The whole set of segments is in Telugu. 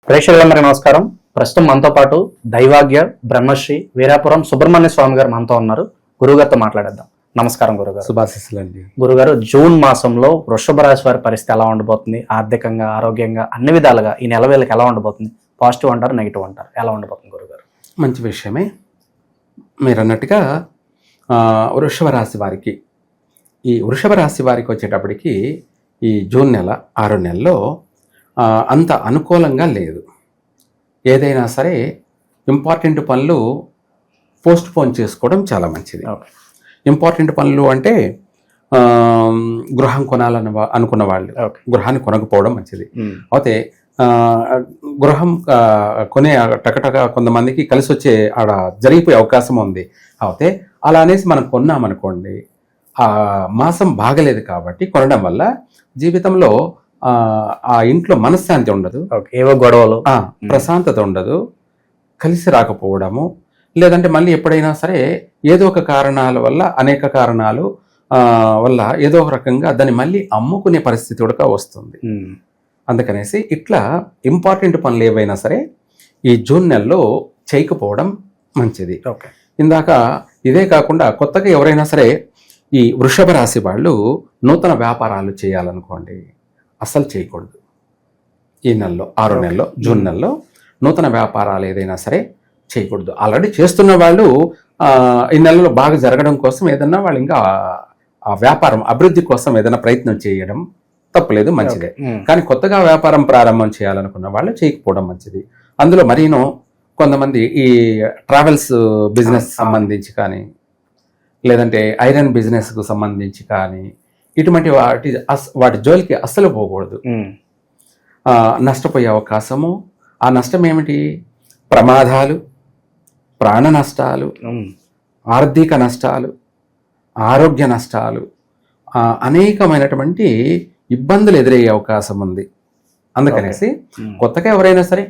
ప్రేక్షకులందరికీ నమస్కారం. ప్రస్తుతం మనతో పాటు దైవాగ్య బ్రహ్మశ్రీ వీరాపురం సుబ్రహ్మణ్య స్వామి గారు మనతో ఉన్నారు. గురుగారితో మాట్లాడేద్దాం. నమస్కారం గురుగారు. శుభాశీస్సులండి. గురుగారు, జూన్ మాసంలో వృషభ రాశి వారి పరిస్థితి ఎలా ఉండబోతుంది? ఆర్థికంగా, ఆరోగ్యంగా, అన్ని విధాలుగా ఈ నెల వేళకి ఎలా ఉండబోతుంది? పాజిటివ్ అంటారు, నెగిటివ్ అంటారు, ఎలా ఉండబోతుంది గురుగారు? మంచి విషయమే మీరు అన్నట్టుగా. వృషభ రాశి వారికి, ఈ వృషభ రాశి వారికి వచ్చేటప్పటికి ఈ జూన్ నెల 6 నెలల్లో అంత అనుకూలంగా లేదు. ఏదైనా సరే ఇంపార్టెంట్ పనులు పోస్ట్ పోన్ చేసుకోవడం చాలా మంచిది. ఇంపార్టెంట్ పనులు అంటే గృహం కొనాలని అనుకున్న వాళ్ళు గృహాన్ని కొనకపోవడం మంచిది. అయితే గృహం కొనే టకటక కొంతమందికి కలిసి వచ్చే ఆడ జరిగిపోయే అవకాశం ఉంది. అయితే అలా అనేసి మనం కొన్నామనుకోండి, ఆ మాసం బాగలేదు కాబట్టి కొనడం వల్ల జీవితంలో ఆ ఇంట్లో మనశ్శాంతి ఉండదు, ఏవో గొడవలు, ప్రశాంతత ఉండదు, కలిసి రాకపోవడము, లేదంటే మళ్ళీ ఎప్పుడైనా సరే ఏదో ఒక కారణాల వల్ల, అనేక కారణాలు వల్ల ఏదో ఒక రకంగా దాన్ని మళ్ళీ అమ్ముకునే పరిస్థితి కూడా వస్తుంది. అందుకనేసి ఇట్లా ఇంపార్టెంట్ పనులు ఏవైనా సరే ఈ జూన్ నెలలో చేయకపోవడం మంచిది. ఇందాక ఇదే కాకుండా కొత్తగా ఎవరైనా సరే ఈ వృషభ రాశి వాళ్ళు నూతన వ్యాపారాలు చేయాలనుకోండి, అస్సలు చేయకూడదు. ఈ నెలలో 6 నెలల్లో జూన్ నెలలో నూతన వ్యాపారాలు ఏదైనా సరే చేయకూడదు. ఆల్రెడీ చేస్తున్న వాళ్ళు ఈ నెలలో బాగా జరగడం కోసం ఏదన్నా వాళ్ళు ఇంకా ఆ వ్యాపారం అభివృద్ధి కోసం ఏదైనా ప్రయత్నం చేయడం తప్పలేదు, మంచిదే. కానీ కొత్తగా వ్యాపారం ప్రారంభం చేయాలనుకున్న వాళ్ళు చేయకపోవడం మంచిది. అందులో మరీనో కొంతమంది ఈ ట్రావెల్స్ బిజినెస్ సంబంధించి కానీ, లేదంటే ఐరన్ బిజినెస్కు సంబంధించి కానీ, ఇటువంటి వాటి జోలికి అస్సలు పోకూడదు. నష్టపోయే అవకాశము, ఆ నష్టం ఏమిటి? ప్రమాదాలు, ప్రాణ నష్టాలు, ఆర్థిక నష్టాలు, ఆరోగ్య నష్టాలు, అనేకమైనటువంటి ఇబ్బందులు ఎదురయ్యే అవకాశం ఉంది. అందుకనేసి కొత్తగా ఎవరైనా సరే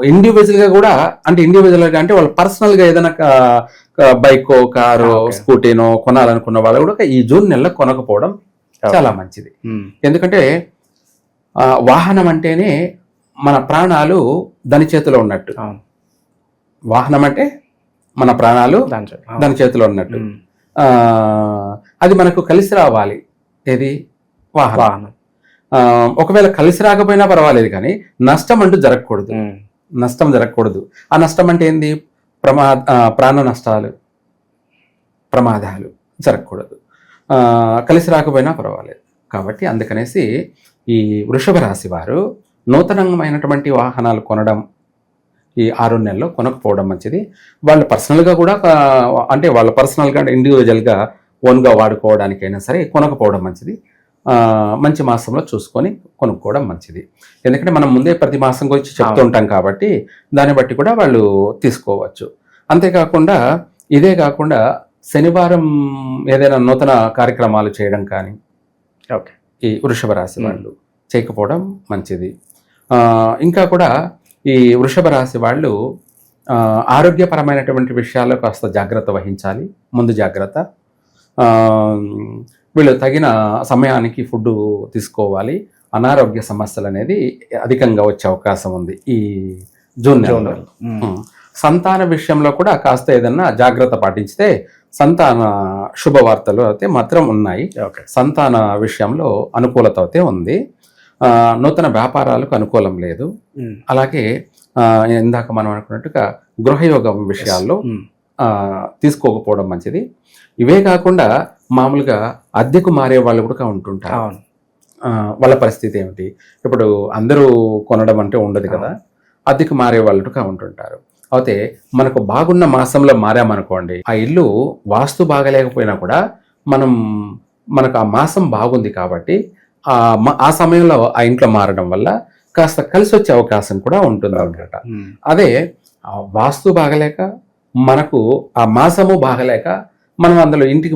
ఇండివిజువల్గా కూడా, అంటే ఇండివిజువల్గా అంటే వాళ్ళు పర్సనల్గా ఏదైనా బైకో, కారో, స్కూటీనో కొనాలనుకున్న వాళ్ళు కూడా ఈ జూన్ నెలలో కొనకపోవడం చాలా మంచిది. ఎందుకంటే వాహనం అంటేనే మన ప్రాణాలు దాని చేతిలో ఉన్నట్టు. వాహనం అంటే మన ప్రాణాలు దాని చేతిలో ఉన్నట్టు. అది మనకు కలిసి రావాలి. ఏది? వాహనం. ఒకవేళ కలిసి రాకపోయినా పర్వాలేదు, కానీ నష్టం అంటూ జరగకూడదు. నష్టం జరగకూడదు. ఆ నష్టం అంటే ఏంది? ప్రాణ నష్టాలు, ప్రమాదాలు జరగకూడదు. కలిసి రాకపోయినా పర్వాలేదు. కాబట్టి అందుకనేసి ఈ వృషభ రాశి వారు నూతనమైనటువంటి వాహనాలు కొనడం ఈ 6 నెలల్లో కొనకపోవడం మంచిది. వాళ్ళు పర్సనల్గా కూడా, అంటే వాళ్ళ పర్సనల్గా ఇండివిజువల్గా ఓన్గా వాడుకోవడానికైనా సరే కొనకపోవడం మంచిది. మంచి మాసంలో చూసుకొని కొనుక్కోవడం మంచిది. ఎందుకంటే మనం ముందే ప్రతి మాసం గురించి చెప్తూ ఉంటాం కాబట్టి దాన్ని బట్టి కూడా వాళ్ళు తీసుకోవచ్చు. అంతేకాకుండా ఇదే కాకుండా శనివారం ఏదైనా నూతన కార్యక్రమాలు చేయడం కానీ ఈ వృషభ రాశి వాళ్ళు చేయకపోవడం మంచిది. ఇంకా కూడా ఈ వృషభ రాశి వాళ్ళు ఆరోగ్యపరమైనటువంటి విషయాల్లో కాస్త జాగ్రత్త వహించాలి. ముందు జాగ్రత్త. వీళ్ళు తగిన సమయానికి ఫుడ్ తీసుకోవాలి. అనారోగ్య సమస్యలు అనేది అధికంగా వచ్చే అవకాశం ఉంది ఈ జూన్ నెలలో. సంతాన విషయంలో కూడా కాస్త ఏదన్నా జాగ్రత్త పాటించితే సంతాన శుభవార్తలు అయితే మాత్రం ఉన్నాయి. సంతాన విషయంలో అనుకూలత అయితే ఉంది. నూతన వ్యాపారాలకు అనుకూలం లేదు. అలాగే ఇందాక మనం అనుకున్నట్టుగా గృహయోగం విషయాల్లో తీసుకోకపోవడం మంచిది. ఇవే కాకుండా మామూలుగా అద్దెకు మారే వాళ్ళు కూడా ఉంటుంటారు. వాళ్ళ పరిస్థితి ఏమిటి? ఇప్పుడు అందరూ కొనడం అంటే ఉండదు కదా, అద్దెకు మారే వాళ్ళు ఉంటుంటారు. అయితే మనకు బాగున్న మాసంలో మారామనుకోండి, ఆ ఇల్లు వాస్తు బాగలేకపోయినా కూడా మనకు ఆ మాసం బాగుంది కాబట్టి ఆ సమయంలో ఆ ఇంట్లో మారడం వల్ల కాస్త కలిసి వచ్చే అవకాశం కూడా ఉంటుంది అన్నమాట. అదే వాస్తు బాగలేక, మనకు ఆ మాసము బాగలేక మనం అందులో ఇంటికి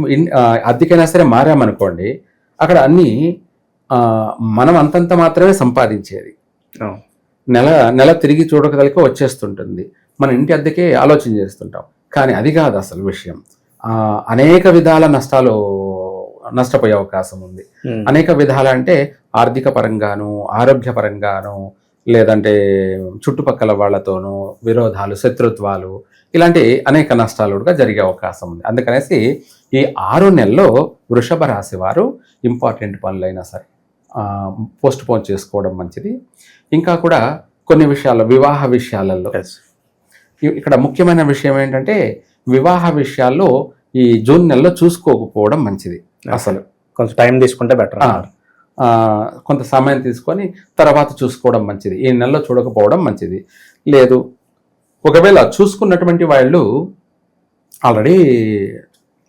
అద్దెకైనా సరే మారామనుకోండి, అక్కడ అన్నీ మనం అంతంత మాత్రమే సంపాదించేది. నెల తిరిగి చూడగలిక వచ్చేస్తుంటుంది. మన ఇంటి అద్దెకే ఆలోచన చేస్తుంటాం. కానీ అది కాదు అసలు విషయం. అనేక విధాల నష్టపోయే అవకాశం ఉంది. అనేక విధాలు అంటే ఆర్థిక పరంగాను, ఆరోగ్య పరంగాను, లేదంటే చుట్టుపక్కల వాళ్ళతోనూ విరోధాలు, శత్రుత్వాలు, ఇలాంటి అనేక నష్టాలు కూడా జరిగే అవకాశం ఉంది. అందుకనేసి ఈ 6 నెలల్లో వృషభ రాశి వారు ఇంపార్టెంట్ పనులైనా సరే పోస్ట్ పోన్ చేసుకోవడం మంచిది. ఇంకా కూడా కొన్ని విషయాల్లో, వివాహ విషయాలలో ఇక్కడ ముఖ్యమైన విషయం ఏంటంటే వివాహ విషయాల్లో ఈ జూన్ నెలలో చూసుకోకపోవడం మంచిది. అసలు కొంచెం టైం తీసుకుంటే బెటర్. కొంత సమయం తీసుకొని తర్వాత చూసుకోవడం మంచిది. ఈ నెలలో చూడకపోవడం మంచిది. లేదు, ఒకవేళ చూసుకున్నటువంటి వాళ్ళు ఆల్రెడీ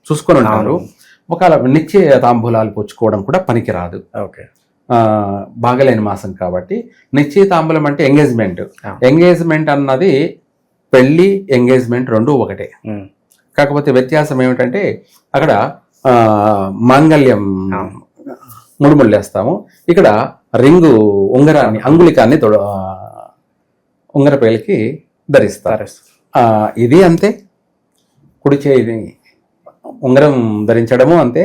చూసుకొని ఉంటారు, ఒకవేళ నిశ్చయ తాంబూలాలు పుచ్చుకోవడం కూడా పనికిరాదు. ఓకే, బాగలేని మాసం కాబట్టి. నిశ్చయ తాంబూలం అంటే ఎంగేజ్మెంట్. ఎంగేజ్మెంట్ అన్నది పెళ్లి, ఎంగేజ్మెంట్ రెండు ఒకటే. కాకపోతే వ్యత్యాసం ఏమిటంటే అక్కడ మాంగళ్యం ముడుముళ్ళు వేస్తాము, ఇక్కడ రింగు ఉంగరాన్ని, అంగుళికాన్ని ఉంగర పేలికి ధరిస్తారు. ఇది అంతే. కుడి చేయి ఉంగరం ధరించడము అంతే,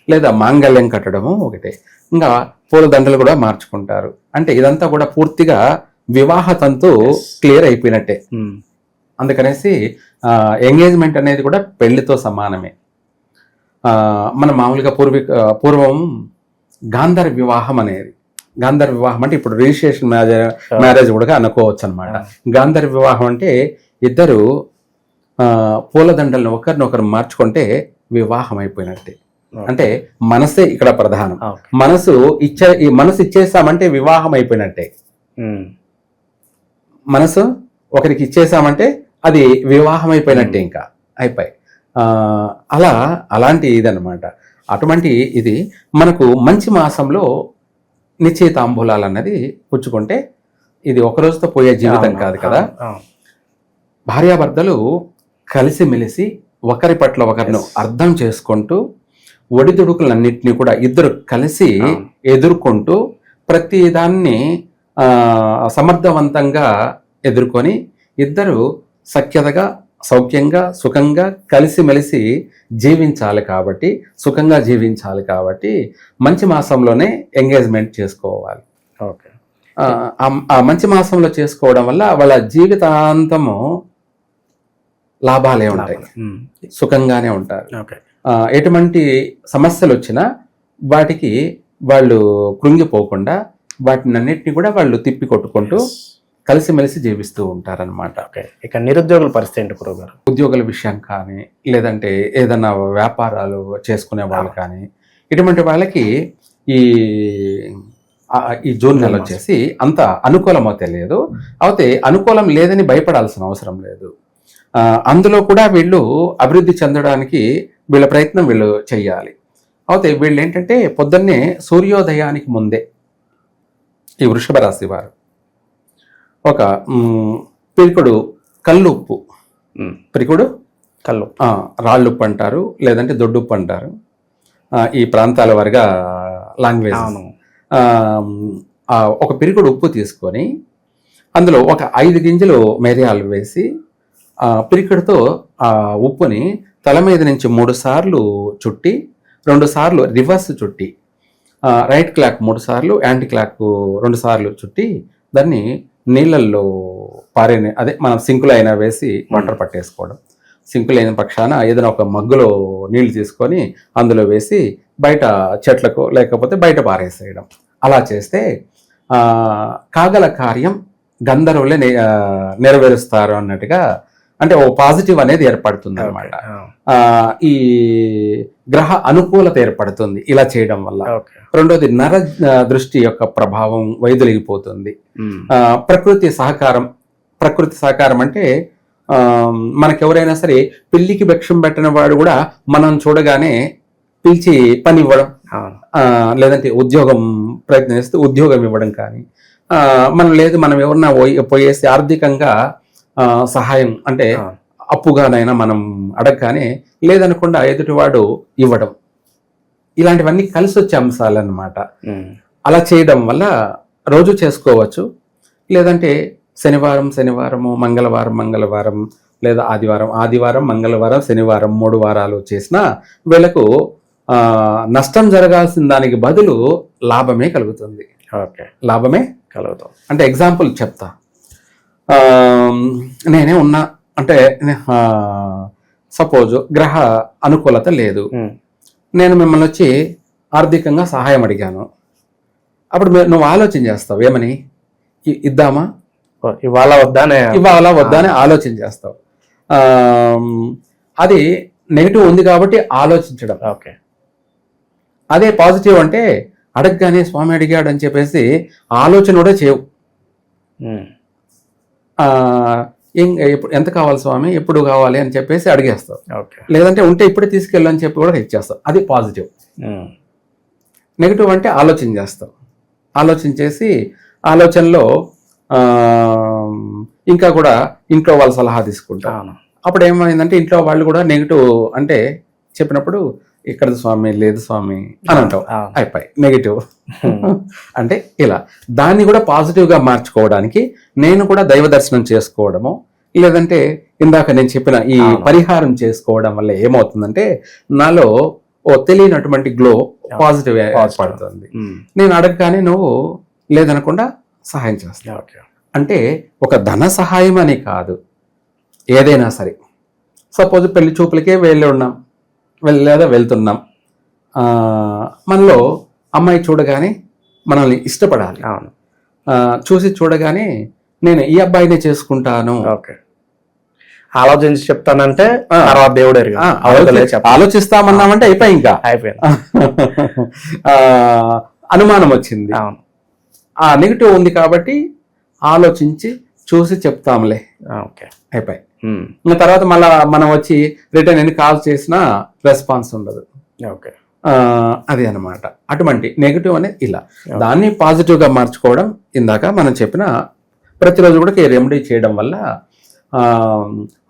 లేదా మాంగళ్యం కట్టడము ఒకటే. ఇంకా పూల దండలు కూడా మార్చుకుంటారు. అంటే ఇదంతా కూడా పూర్తిగా వివాహ తంతు క్లియర్ అయిపోయినట్టే. అందుకనేసి ఎంగేజ్మెంట్ అనేది కూడా పెళ్లితో సమానమే. మన మామూలుగా పూర్వం గాంధర్వ వివాహం అనేది, గాంధర్వ వివాహం అంటే ఇప్పుడు రిజిస్ట్రేషన్ మ్యారేజ్ కూడా అనుకోవచ్చు అనమాట. గాంధర్వ వివాహం అంటే ఇద్దరు పూలదండలను ఒకరినొకరు మార్చుకుంటే వివాహం అయిపోయినట్టే. అంటే మనసే ఇక్కడ ప్రధానం. మనసు ఇచ్చేసామంటే వివాహం అయిపోయినట్టే. మనసు ఒకరికి ఇచ్చేసామంటే అది వివాహం అయిపోయినట్టే, ఇంకా అయిపోయి అలాంటి ఇదనమాట. అటువంటి ఇది మనకు మంచి మాసంలో నిశ్చయితాంబూలాలు అన్నది పుచ్చుకుంటే ఇది ఒక రోజుతో పోయే జీవితం కాదు కదా. భార్యాభర్తలు కలిసిమెలిసి ఒకరి పట్ల ఒకరిని అర్థం చేసుకుంటూ ఒడిదుడుకులన్నింటినీ కూడా ఇద్దరు కలిసి ఎదుర్కొంటూ ప్రతి దాన్ని సమర్థవంతంగా ఎదుర్కొని ఇద్దరు సఖ్యతగా, సౌఖ్యంగా, సుఖంగా కలిసిమెలిసి జీవించాలి కాబట్టి, సుఖంగా జీవించాలి కాబట్టి మంచి మాసంలోనే ఎంగేజ్మెంట్ చేసుకోవాలి. ఓకే, ఆ మంచి మాసంలో చేసుకోవడం వల్ల వాళ్ళ జీవితాంతము లాభాలే ఉంటాయి, సుఖంగానే ఉంటారు. ఎటువంటి సమస్యలు వచ్చినా వాటికి వాళ్ళు కృంగిపోకుండా వాటిని అన్నిటిని కూడా వాళ్ళు తిప్పి కొట్టుకుంటూ కలిసిమెలిసి జీవిస్తూ ఉంటారనమాట. ఇక నిరుద్యోగుల పరిస్థితి ఏంటి గురువుగారు? ఉద్యోగుల విషయం కానీ, లేదంటే ఏదైనా వ్యాపారాలు చేసుకునే వాళ్ళు కానీ, ఇటువంటి వాళ్ళకి ఈ జూన్ నెల వచ్చేసి అంత అనుకూలమో తెలియదు. అయితే అనుకూలం లేదని భయపడాల్సిన అవసరం లేదు. అందులో కూడా వీళ్ళు అభివృద్ధి చెందడానికి వీళ్ళ ప్రయత్నం వీళ్ళు చెయ్యాలి. అయితే వీళ్ళు ఏంటంటే పొద్దున్నే సూర్యోదయానికి ముందే ఈ వృషభ రాశి వారు ఒక పిరికుడు కల్లుప్పు, పిరికుడు కల్లు, రాళ్ళుప్పు అంటారు, లేదంటే దొడ్డుప్పు అంటారు ఈ ప్రాంతాల వారిగా లాంగ్వేజ్. ఒక పిరికుడు ఉప్పు తీసుకొని అందులో ఒక 5 గింజలు మిరియాలు వేసి పిరికుడుతో ఆ ఉప్పుని తల మీద నుంచి 3 సార్లు చుట్టి, 2 సార్లు రివర్స్ చుట్టి, రైట్ క్లాక్ 3 సార్లు, యాంటీ క్లాక్ 2 సార్లు చుట్టి దాన్ని నీళ్ళల్లో అదే మనం సింకులో అయినా వేసి వాటర్ పట్టేసుకోవడం. సింకులు అయిన పక్షాన ఏదైనా ఒక మగ్గులో నీళ్లు తీసుకొని అందులో వేసి బయట చెట్లకు లేకపోతే బయట పారేసేయడం. అలా చేస్తే కాగల కార్యం గంధర్వులే నెరవేరుస్తారు అన్నట్టుగా, అంటే ఓ పాజిటివ్ అనేది ఏర్పడుతుంది అనమాట. ఈ గ్రహ అనుకూలత ఏర్పడుతుంది ఇలా చేయడం వల్ల. రెండోది నర దృష్టి యొక్క ప్రభావం వైదొలిగిపోతుంది. ప్రకృతి సహకారం అంటే మనకెవరైనా సరే పెళ్లికి భిక్షం పెట్టిన వాడు కూడా మనం చూడగానే పిలిచి పని ఇవ్వడం, లేదంటే ఉద్యోగం ప్రయత్నిస్తే ఉద్యోగం ఇవ్వడం కానీ, మనం ఎవరన్నా పోయేసి ఆర్థికంగా సహాయం అంటే అప్పుగానైనా మనం అడగగానే లేదనకుండా ఎదుటివాడు ఇవ్వడం, ఇలాంటివన్నీ కలిసి వచ్చే అంశాలు అన్నమాట. అలా చేయడం వల్ల రోజు చేసుకోవచ్చు, లేదంటే శనివారము, మంగళవారం లేదా ఆదివారం, మంగళవారం, శనివారం 3 వారాలు చేసినా వీళ్ళకు నష్టం జరగాల్సిన దానికి బదులు లాభమే కలుగుతుంది. ఓకే. లాభమే కలుగుతాం. అంటే ఎగ్జాంపుల్ చెప్తా. ఆ, నేనే ఉన్నా అంటే సపోజ్ గ్రహ అనుకూలత లేదు, నేను మిమ్మల్ని వచ్చి ఆర్థికంగా సహాయం అడిగాను. అప్పుడు నువ్వు ఆలోచన చేస్తావు ఏమని, ఇద్దామా ఇవాళ వద్దా అని ఆలోచన చేస్తావు. అది నెగిటివ్ ఉంది కాబట్టి ఆలోచించడం. ఓకే. అదే పాజిటివ్ అంటే అడగగానే స్వామి అడిగాడు అని చెప్పేసి ఆలోచన కూడా చేయవు. ఎంత కావాలి స్వామి, ఎప్పుడు కావాలి అని చెప్పేసి అడిగేస్తావు. లేదంటే ఉంటే ఇప్పుడే తీసుకెళ్ళు అని చెప్పి కూడా ఇచ్చేస్తావు. అది పాజిటివ్. నెగిటివ్ అంటే ఆలోచన చేస్తావు. ఆలోచన చేసి ఆలోచనలో ఇంకా కూడా ఇంట్లో వాళ్ళ సలహా తీసుకుంటాను. అప్పుడు ఏమైందంటే ఇంట్లో వాళ్ళు కూడా నెగిటివ్ అంటే చెప్పినప్పుడు ఇక్కడ స్వామి లేదు స్వామి అని అంటావు. అయిపోయి నెగిటివ్. అంటే ఇలా దాన్ని కూడా పాజిటివ్గా మార్చుకోవడానికి నేను కూడా దైవ దర్శనం చేసుకోవడము, లేదంటే ఇందాక నేను చెప్పిన ఈ పరిహారం చేసుకోవడం వల్ల ఏమవుతుందంటే నాలో తెలియనటువంటి గ్లో పాజిటివ్ పడుతుంది. నేను అడగగానే నువ్వు లేదనకుండా సహాయం చేస్తావు. అంటే ఒక ధన సహాయం అని కాదు, ఏదైనా సరే. సపోజ్ పెళ్లి చూపులకే ఉన్నాం, లేదా వెళ్తున్నాం, మనలో అమ్మాయి చూడగానే మనల్ని ఇష్టపడాలి. చూసి చూడగానే నేను ఈ అబ్బాయినే చేసుకుంటాను ఆలోచించి చెప్తానంటే దేవుడు ఆలోచిస్తామన్నామంటే అయిపోయి ఇంకా అనుమానం వచ్చింది. ఆ నెగిటివ్ ఉంది కాబట్టి ఆలోచించి చూసి చెప్తాంలే అయిపోయి. తర్వాత మళ్ళా మనం వచ్చి రిటర్న్ ఎన్ని కాల్ చేసినా రెస్పాన్స్ ఉండదు. అది అనమాట. అటువంటి నెగిటివ్ అనేది ఇలా. దాన్ని పాజిటివ్గా మార్చుకోవడం ఇందాక మనం చెప్పిన ప్రతిరోజు కూడా రెమెడీ చేయడం వల్ల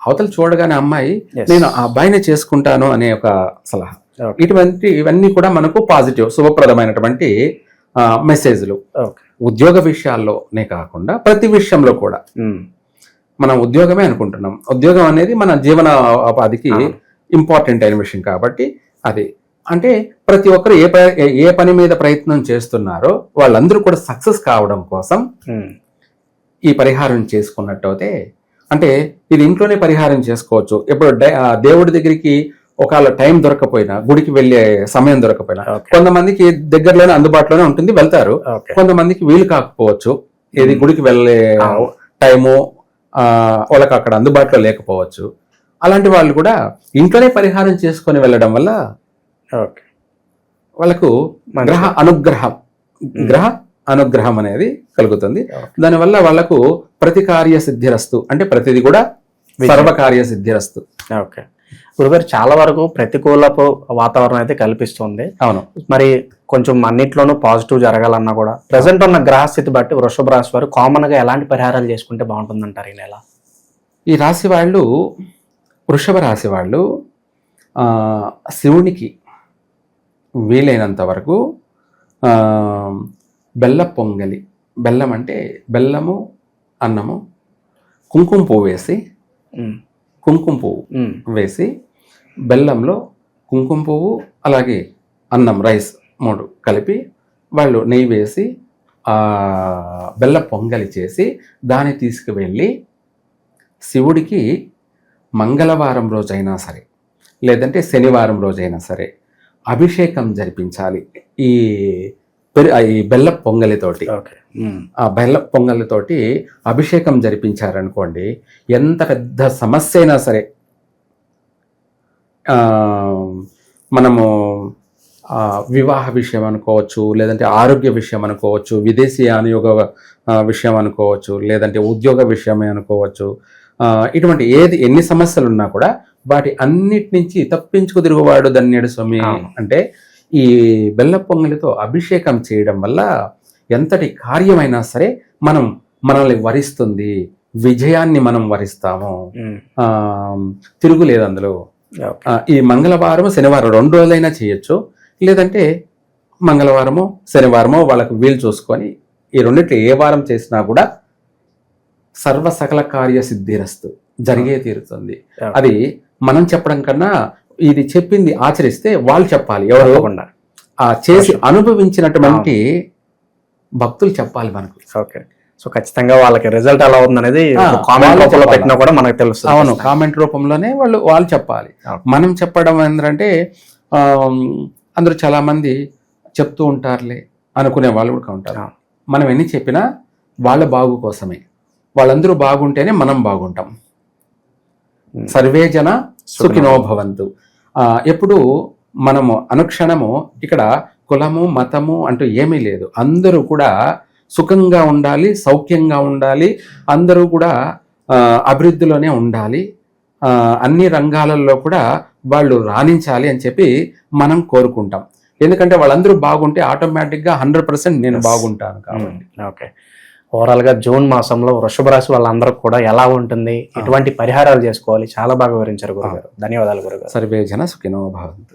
అవతల చూడగానే అమ్మాయి నేను ఆ అబ్బాయిని చేసుకుంటాను అనే ఒక సలహా. ఇవన్నీ కూడా మనకు పాజిటివ్ శుభప్రదమైనటువంటి మెసేజ్లు. ఉద్యోగ విషయాల్లోనే కాకుండా ప్రతి విషయంలో కూడా మనం ఉద్యోగమే అనుకుంటున్నాం. ఉద్యోగం అనేది మన జీవన ఉపాధికి ఇంపార్టెంట్ అయిన విషయం కాబట్టి అది అంటే ప్రతి ఒక్కరు ఏ పని మీద ప్రయత్నం చేస్తున్నారో వాళ్ళందరూ కూడా సక్సెస్ కావడం కోసం ఈ పరిహారం చేసుకున్నట్టయితే, అంటే ఇది ఇంట్లోనే పరిహారం చేసుకోవచ్చు. ఇప్పుడు దేవుడి దగ్గరికి ఒకవేళ టైం దొరకపోయినా, గుడికి వెళ్ళే సమయం దొరకపోయినా, కొంతమందికి దగ్గరలోనే అందుబాటులోనే ఉంటుంది, వెళ్తారు. కొంతమందికి వీలు కాకపోవచ్చు, ఇది గుడికి వెళ్ళే టైము వాళ్ళకి అక్కడ అందుబాటులో లేకపోవచ్చు. అలాంటి వాళ్ళు కూడా ఇంట్లోనే పరిహారం చేసుకొని వెళ్ళడం వల్ల వాళ్ళకు గ్రహ అనుగ్రహం అనేది కలుగుతుంది. దానివల్ల వాళ్ళకు ప్రతి కార్య సిద్ధిరస్తు, అంటే ప్రతిది కూడా సర్వకార్య సిద్ధిరస్తు. ఓకే గురుగారు, చాలా వరకు ప్రతికూలపు వాతావరణం అయితే కల్పిస్తుంది. అవును. మరి కొంచెం అన్నిట్లోనూ పాజిటివ్ జరగాలన్నా కూడా ప్రజెంట్ ఉన్న గ్రహస్థితి బట్టి వృషభ రాశి వారు కామన్ గా ఎలాంటి పరిహారాలు చేసుకుంటే బాగుంటుంది అంటారు ఈ నెల? ఈ రాశి వాళ్ళు, వృషభ రాశి వాళ్ళు శివునికి వీలైనంత వరకు బెల్ల పొంగలి, బెల్లం అంటే బెల్లము, అన్నము, కుంకుమ పువ్వు వేసి, కుంకుమ పువ్వు వేసి బెల్లంలో కుంకుమ పువ్వు అలాగే అన్నం, రైస్ 3 కలిపి వాళ్ళు నెయ్యి వేసి బెల్ల పొంగలి చేసి దాన్ని తీసుకువెళ్ళి శివుడికి మంగళవారం రోజైనా సరే లేదంటే శనివారం రోజైనా సరే అభిషేకం జరిపించాలి. ఈ బెల్ల పొంగలితోటి, ఆ బెల్ల పొంగలితోటి అభిషేకం జరిపించారనుకోండి, ఎంత పెద్ద సమస్య అయినా సరే, మనము వివాహ విషయం అనుకోవచ్చు, లేదంటే ఆరోగ్య విషయం అనుకోవచ్చు, విదేశీ అనుయోగ విషయం అనుకోవచ్చు, లేదంటే ఉద్యోగ విషయమే అనుకోవచ్చు, ఇటువంటి ఎన్ని సమస్యలు ఉన్నా కూడా వాటి అన్నిటి నుంచి తప్పించుకు తిరుగువాడు ధన్యుడు స్వామి. అంటే ఈ బెల్ల పొంగలితో అభిషేకం చేయడం వల్ల ఎంతటి కార్యమైనా సరే మనల్ని వరిస్తుంది, విజయాన్ని మనం వరిస్తాము, తిరుగులేదు అందులో. ఈ మంగళవారం శనివారం 2 రోజులైనా చేయొచ్చు, లేదంటే మంగళవారమో శనివారమో వాళ్ళకు వీలు చూసుకొని ఈ రెండిట్లో ఏ వారం చేసినా కూడా సర్వ సకల కార్య సిద్ధిరస్తు జరిగే తీరుతుంది. అది మనం చెప్పడం కన్నా ఇది చెప్పింది ఆచరిస్తే వాళ్ళు చెప్పాలి, ఎవరు చేసి అనుభవించినటువంటి భక్తులు చెప్పాలి మనకు. ఓకే. సో ఖచ్చితంగా వాళ్ళకి రిజల్ట్ ఎలా ఉంది అనేది కామెంట్ వాళ్ళు రూపంలో చెప్పాలి. పెట్టినా కూడా మనకు తెలుస్తుంది. అవును, కామెంట్ రూపంలోనే వాళ్ళు చెప్పాలి. అవును. మనం చెప్పడం ఏంటంటే అందరూ చాలా మంది చెప్తూ ఉంటారులే అనుకునే వాళ్ళు కూడా ఉంటారు. అవును. మనం ఎన్ని చెప్పినా వాళ్ళ బాగు కోసమే. వాళ్ళందరూ బాగుంటేనే మనం బాగుంటాం. సర్వే జన సుఖినో భవంతు. ఎప్పుడు మనము అనుక్షణము ఇక్కడ కులము మతము అంటూ ఏమీ లేదు. అందరూ కూడా సుఖంగా ఉండాలి, సౌఖ్యంగా ఉండాలి, అందరూ కూడా అభివృద్ధిలోనే ఉండాలి, అన్ని రంగాలలో కూడా వాళ్ళు రాణించాలి అని చెప్పి మనం కోరుకుంటాం. ఎందుకంటే వాళ్ళందరూ బాగుంటే ఆటోమేటిక్గా 100% నేను బాగుంటాను కాబట్టి. ఓకే. ఓవరాల్ గా జూన్ మాసంలో వృషభ రాశి వాళ్ళందరూ కూడా ఎలా ఉంటుంది, ఎటువంటి పరిహారాలు చేసుకోవాలి, చాలా బాగా వివరించారు గురుగారు. ధన్యవాదాలు గురుగారు. సర్వే జన సుఖినో భవంతు.